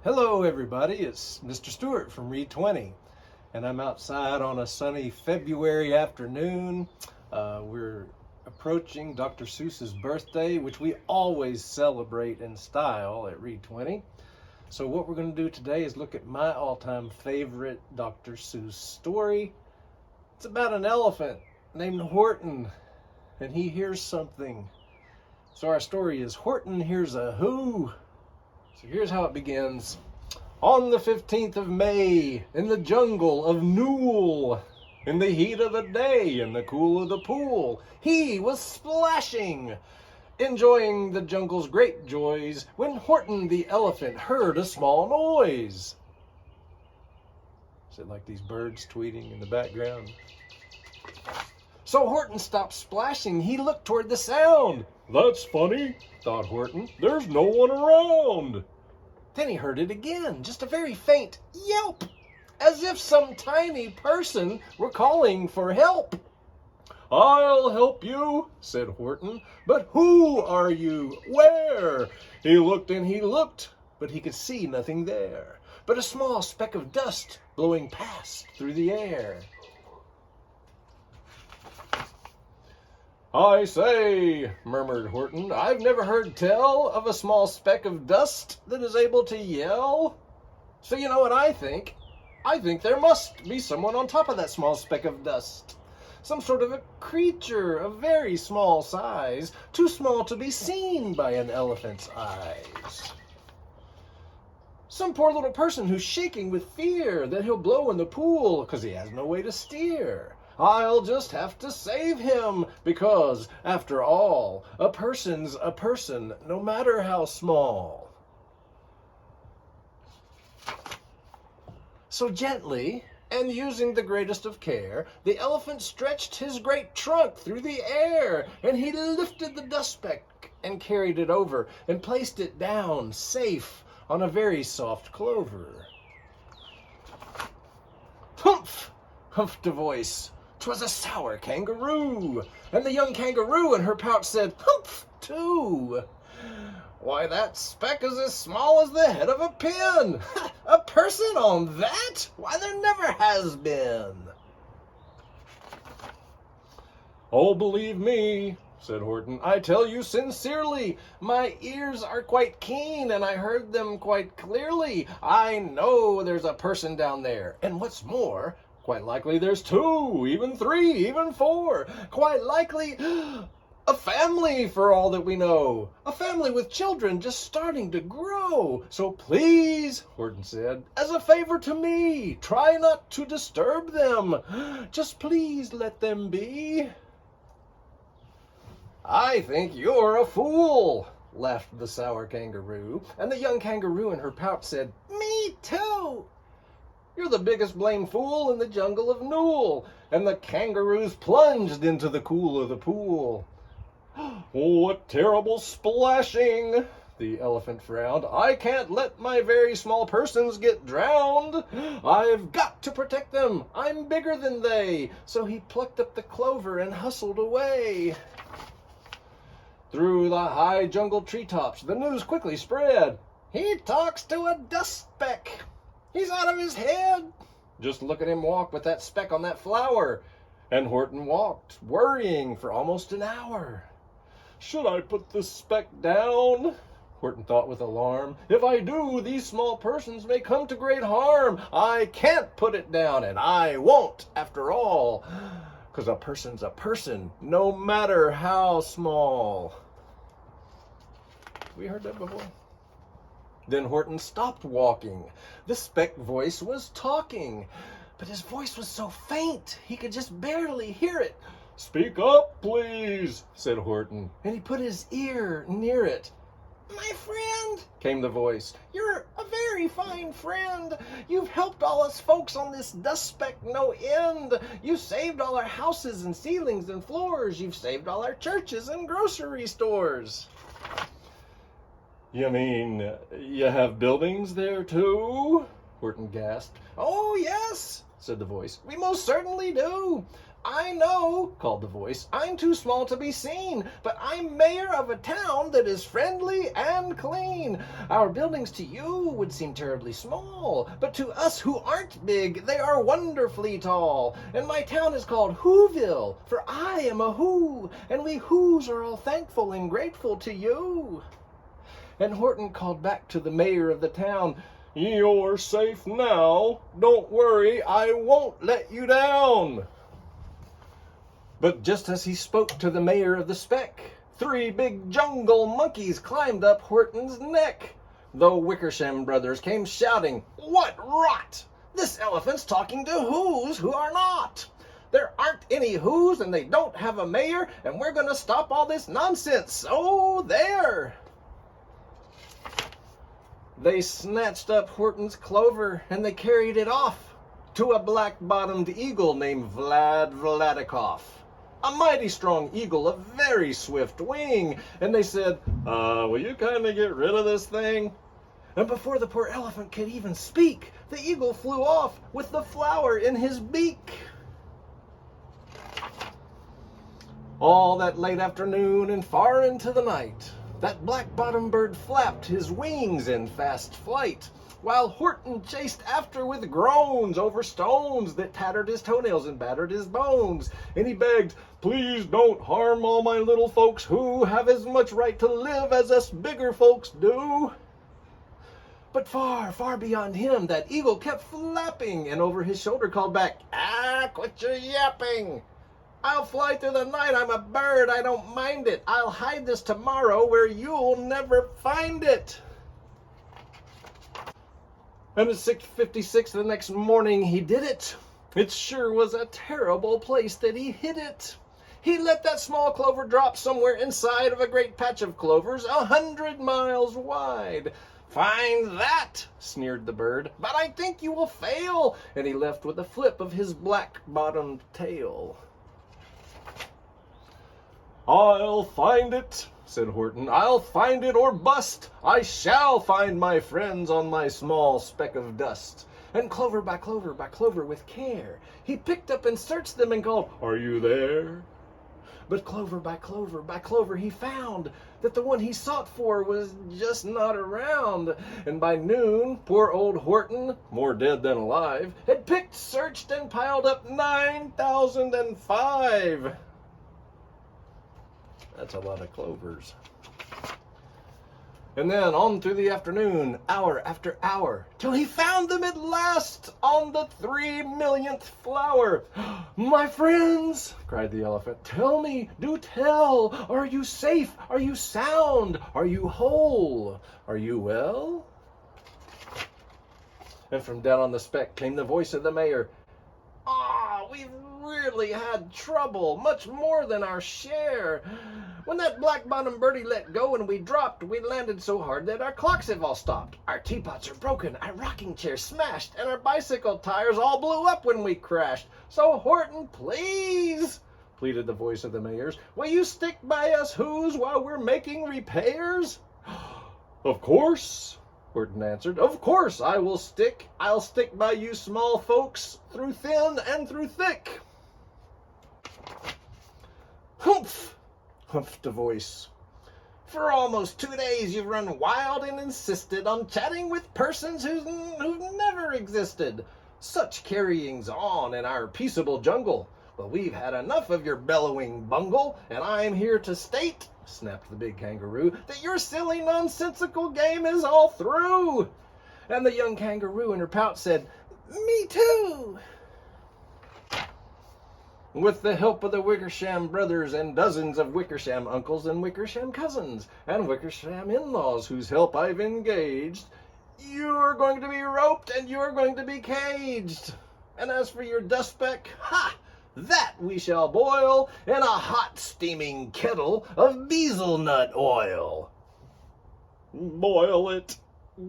Hello everybody, it's Mr. Stewart from Read 20, and I'm outside on a sunny February afternoon. We're approaching Dr. Seuss's birthday, which we always celebrate in style at Read 20. So what we're going to do today is look at my all-time favorite Dr. Seuss story. It's about an elephant named Horton, and he hears something. So our story is Horton Hears a Who. So here's how it begins. On the 15th of May, in the jungle of Whoville, in the heat of the day, in the cool of the pool, he was splashing, enjoying the jungle's great joys, when Horton the elephant heard a small noise. Is it like these birds tweeting in the background? So Horton stopped splashing. He looked toward the sound. That's funny, thought Horton. There's no one around. Then he heard it again, just a very faint yelp, as if some tiny person were calling for help. I'll help you, said Horton, but who are you? Where? He looked and he looked, but he could see nothing there, but a small speck of dust blowing past through the air. I say, murmured Horton, I've never heard tell of a small speck of dust that is able to yell. So you know what I think? I think there must be someone on top of that small speck of dust. Some sort of a creature of very small size, too small to be seen by an elephant's eyes. Some poor little person who's shaking with fear that he'll blow in the pool because he has no way to steer. I'll just have to save him because, after all, a person's a person, no matter how small. So gently, and using the greatest of care, the elephant stretched his great trunk through the air, and he lifted the dust speck and carried it over and placed it down, safe, on a very soft clover. Humph! Humphed a voice. 'Twas a sour kangaroo, and the young kangaroo in her pouch said, humph, too. Why, that speck is as small as the head of a pin. A person on that? Why, there never has been. Oh, believe me, said Horton, I tell you sincerely, my ears are quite keen, and I heard them quite clearly. I know there's a person down there, and what's more, quite likely there's two, even three, even four. Quite likely a family for all that we know. A family with children just starting to grow. So please, Horton said, as a favor to me, try not to disturb them. Just please let them be. I think you're a fool, laughed the sour kangaroo. And the young kangaroo in her pouch said, me too. You're the biggest blamed fool in the jungle of Whoville. And the kangaroos plunged into the cool of the pool. Oh, what terrible splashing, the elephant frowned. I can't let my very small persons get drowned. I've got to protect them. I'm bigger than they. So he plucked up the clover and hustled away. Through the high jungle treetops, the news quickly spread. He talks to a dust speck. He's out of his head. Just look at him walk with that speck on that flower. And Horton walked, worrying for almost an hour. Should I put this speck down? Horton thought with alarm. If I do, these small persons may come to great harm. I can't put it down, and I won't, after all. 'Cause a person's a person, no matter how small. We heard that before? Then Horton stopped walking. The speck voice was talking, but his voice was so faint he could just barely hear it. Speak up, please, said Horton, and he put his ear near it. My friend, came the voice, you're a very fine friend. You've helped all us folks on this dust speck no end. You've saved all our houses and ceilings and floors. You've saved all our churches and grocery stores. You mean you have buildings there too? Horton gasped. Oh, yes, said the voice. We most certainly do. "I know," called the voice. "I'm too small to be seen, but I'm mayor of a town that is friendly and clean. Our buildings to you would seem terribly small, but to us who aren't big, they are wonderfully tall. And my town is called Whoville, for I am a Who, and we Whos are all thankful and grateful to you." And Horton called back to the mayor of the town, "You're safe now. Don't worry, I won't let you down." But just as he spoke to the mayor of the speck, 3 big jungle monkeys climbed up Horton's neck. The Wickersham brothers came shouting, "What rot! This elephant's talking to Whos who are not. There aren't any Whos and they don't have a mayor, and we're going to stop all this nonsense. So there!" They snatched up Horton's clover and they carried it off to a black-bottomed eagle named Vladikoff. A mighty strong eagle, a very swift wing. And they said, "Will you kind of get rid of this thing?" And before the poor elephant could even speak, the eagle flew off with the flower in his beak. All that late afternoon and far into the night, that black-bottomed bird flapped his wings in fast flight, while Horton chased after with groans over stones that tattered his toenails and battered his bones. And he begged, "Please don't harm all my little folks who have as much right to live as us bigger folks do." But far, far beyond him, that eagle kept flapping, and over his shoulder called back, "Quit your yapping. I'll fly through the night. I'm a bird. I don't mind it. I'll hide this tomorrow where you'll never find it." And at 6:56 the next morning, he did it. It sure was a terrible place that he hid it. He let that small clover drop somewhere inside of a great patch of clovers 100 miles wide. "Find that," sneered the bird, "but I think you will fail." And he left with a flip of his black-bottomed tail. "I'll find it," said Horton. "I'll find it or bust. I shall find my friends on my small speck of dust." And clover by clover by clover with care, he picked up and searched them and called, "Are you there?" But clover by clover by clover he found that the one he sought for was just not around. And by noon, poor old Horton, more dead than alive, had picked, searched, and piled up 9,005. That's a lot of clovers. And then on through the afternoon, hour after hour, till he found them at last on the 3,000,000th flower. "My friends," cried the elephant, "tell me, do tell, are you safe? Are you sound? Are you whole? Are you well?" And from down on the speck came the voice of the mayor. We've really had trouble, much more than our share. When that black-bottomed birdie let go and we dropped, we landed so hard that our clocks have all stopped. Our teapots are broken, our rocking chair smashed, and our bicycle tires all blew up when we crashed. So Horton, please," pleaded the voice of the mayor's, "will you stick by us Whos while we're making repairs?" "Of course," Horton answered. "Of course I will stick. I'll stick by you small folks through thin and through thick." "Humph," humphed a voice. "For almost 2 days you've run wild and insisted on chatting with persons who've never existed. Such carryings on in our peaceable jungle. But we've had enough of your bellowing bungle, and I'm here to state," snapped the big kangaroo, "that your silly nonsensical game is all through." And the young kangaroo in her pouch said, "Me too." With the help of the Wickersham brothers and dozens of Wickersham uncles and Wickersham cousins and Wickersham in-laws whose help I've engaged, you're going to be roped and you're going to be caged. And as for your dust speck, that we shall boil in a hot steaming kettle of beezlenut oil. "Boil it,"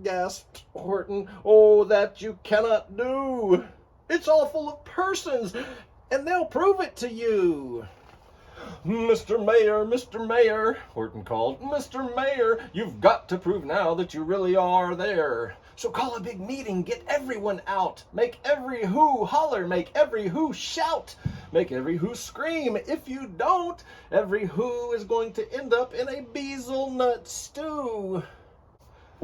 gasped Horton. "Oh, that you cannot do. It's all full of persons, and they'll prove it to you." "Mr. Mayor," Horton called. "Mr. Mayor, you've got to prove now that you really are there. So call a big meeting, get everyone out. Make every who holler, make every who shout. Make every who scream. If you don't, every who is going to end up in a beezlenut stew.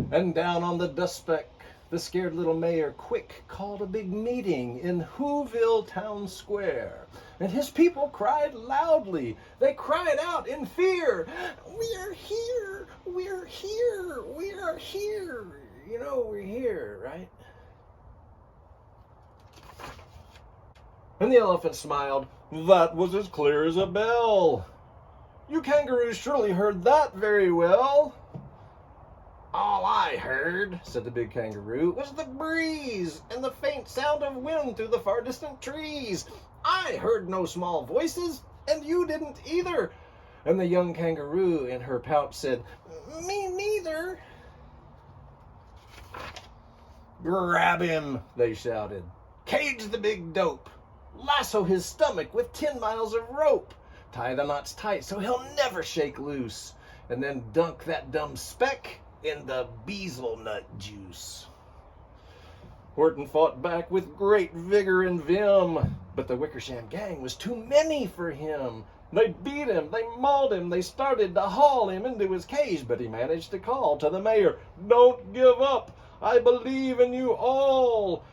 And down on the dust speck, the scared little mayor quick called a big meeting in Whoville town square. And his people cried loudly. They cried out in fear, "We're here! We're here! We are here!" You know, we're here, right? And the elephant smiled. "That was as clear as a bell. You kangaroos surely heard that very well." "All I heard," said the big kangaroo, "was the breeze and the faint sound of wind through the far distant trees. I heard no small voices, and you didn't either." And the young kangaroo in her pouch said, "Me neither." "Grab him," they shouted. "Cage the big dope. Lasso his stomach with 10 miles of rope. Tie the knots tight so he'll never shake loose. And then dunk that dumb speck in the beezlenut juice." Horton fought back with great vigor and vim, but the Wickersham gang was too many for him. They beat him, they mauled him, they started to haul him into his cage, but he managed to call to the mayor, "Don't give up, I believe in you all.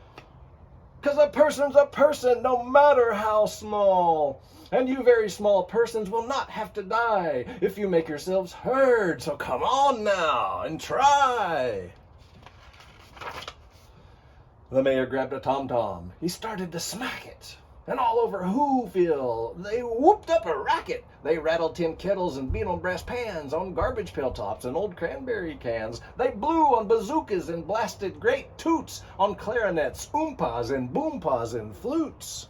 'Cause a person's a person, no matter how small. And you very small persons will not have to die if you make yourselves heard. So come on now and try." The mayor grabbed a tom-tom. He started to smack it. And all over Whoville, they whooped up a racket. They rattled tin kettles and beat on brass pans, on garbage pail tops and old cranberry cans. They blew on bazookas and blasted great toots, on clarinets, oompas and boompas and flutes.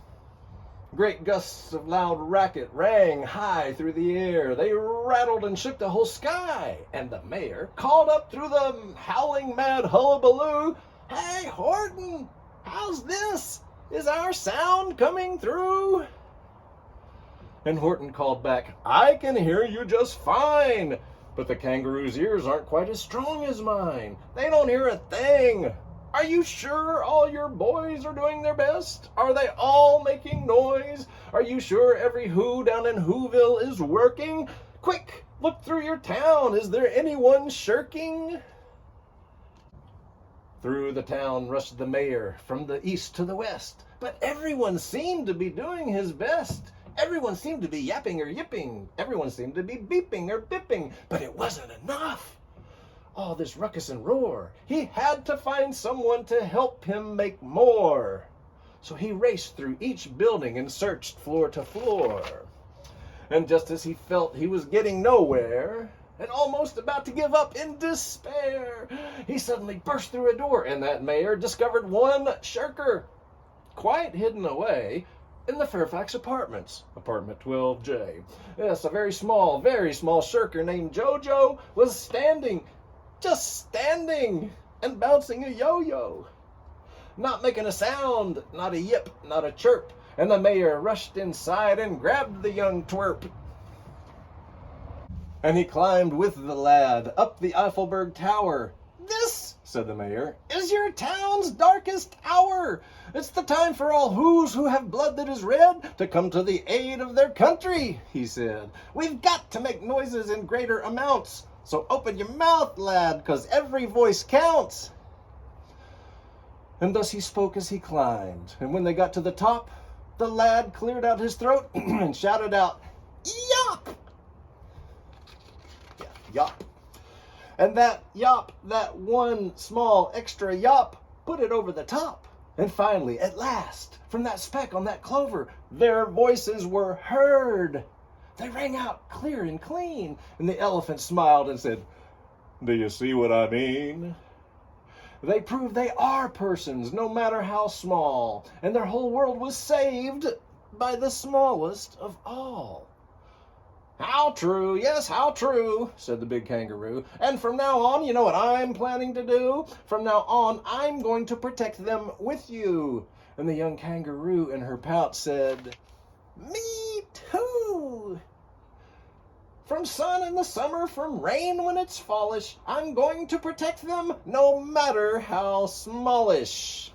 Great gusts of loud racket rang high through the air. They rattled and shook the whole sky. And the mayor called up through the howling mad hullabaloo, "Hey, Horton, how's this? Is our sound coming through?" And Horton called back, "I can hear you just fine, but the kangaroo's ears aren't quite as strong as mine. They don't hear a thing. Are you sure all your boys are doing their best? Are they all making noise? Are you sure every who down in Whoville is working? Quick, look through your town. Is there anyone shirking?" Through the town rushed the mayor from the east to the west, but everyone seemed to be doing his best. Everyone seemed to be yapping or yipping. Everyone seemed to be beeping or bipping, but it wasn't enough. All this ruckus and roar, he had to find someone to help him make more. So he raced through each building and searched floor to floor. And just as he felt he was getting nowhere, and almost about to give up in despair, he suddenly burst through a door, and that mayor discovered one shirker, quite hidden away in the Fairfax apartments, apartment 12J. Yes, a very small shirker named JoJo was standing, just standing, and bouncing a yo-yo. Not making a sound, not a yip, not a chirp, and the mayor rushed inside and grabbed the young twerp. And he climbed with the lad up the Eiffelberg Tower. "This," said the mayor, "is your town's darkest hour. It's the time for all who's who have blood that is red to come to the aid of their country," he said. "We've got to make noises in greater amounts. So open your mouth, lad, 'cause every voice counts." And thus he spoke as he climbed. And when they got to the top, the lad cleared out his throat and shouted out, "Yop!" Yop. And that yop, that one small extra yop, put it over the top. And finally, at last, from that speck on that clover, their voices were heard. They rang out clear and clean. And the elephant smiled and said, "Do you see what I mean?" They prove they are persons, no matter how small. And their whole world was saved by the smallest of all. "How true, yes, how true," said the big kangaroo. "And from now on, you know what I'm planning to do? From now on, I'm going to protect them with you." And the young kangaroo in her pouch said, "Me too." From sun in the summer, from rain when it's fallish, I'm going to protect them no matter how smallish.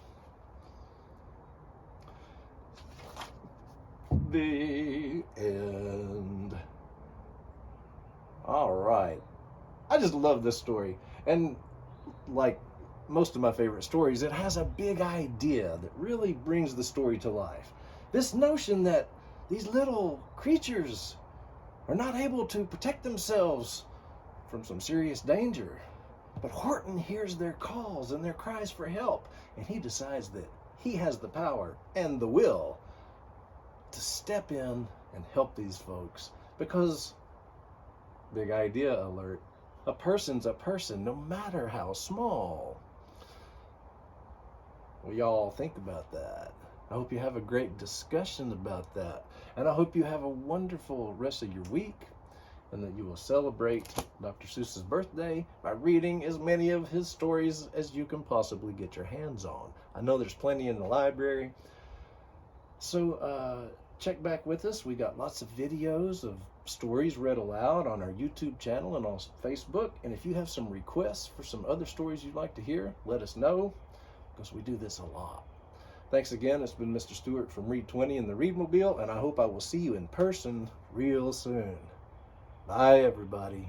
The end. All right. I just love this story. And like most of my favorite stories, it has a big idea that really brings the story to life. This notion that these little creatures are not able to protect themselves from some serious danger. But Horton hears their calls and their cries for help, and he decides that he has the power and the will to step in and help these folks. Because, big idea alert, a person's a person no matter how small. We all think about that. I hope you have a great discussion about that. And I hope you have a wonderful rest of your week, and that you will celebrate Dr. Seuss's birthday by reading as many of his stories as you can possibly get your hands on. I know there's plenty in the library. So check back with us. We got lots of videos of stories read aloud on our YouTube channel and on Facebook. And if you have some requests for some other stories you'd like to hear, let us know, because we do this a lot. Thanks again. It's been Mr. Stewart from Read 20 in the Readmobile, and I hope I will see you in person real soon. Bye, everybody.